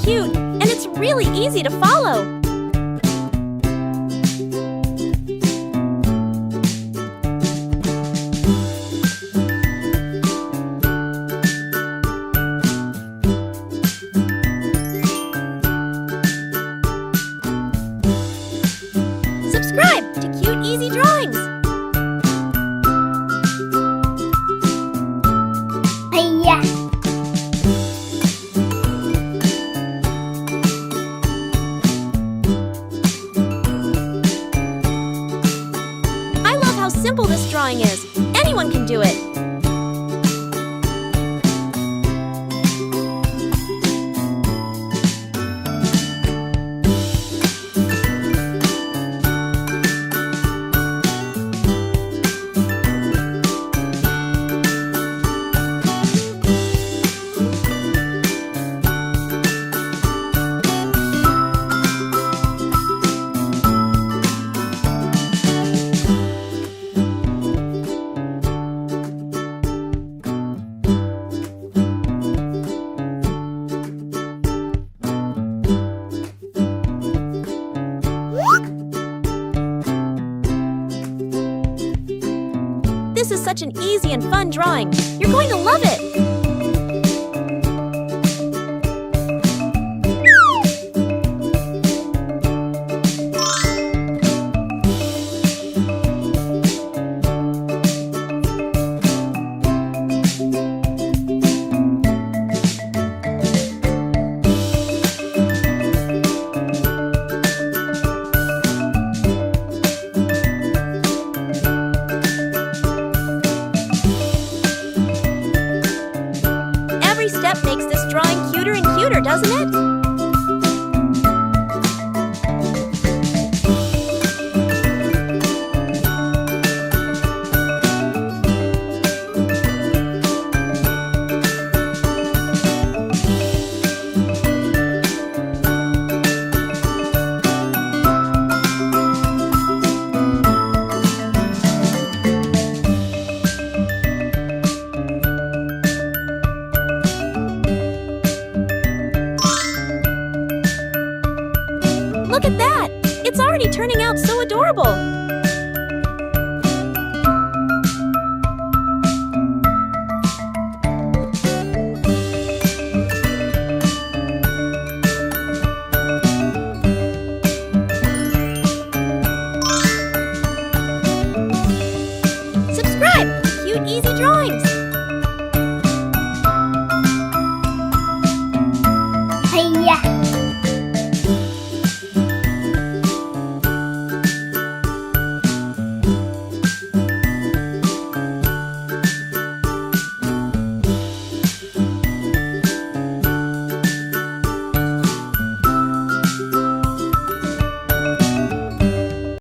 cute, and it's really easy to follow. Subscribe to Cute Easy Drawings. Yeah. I love how simple this drawing is. Anyone can do it. This is such an easy and fun drawing. You're going to love it! Every step makes this drawing cuter and cuter, doesn't it? Look at that! It's already turning out so adorable!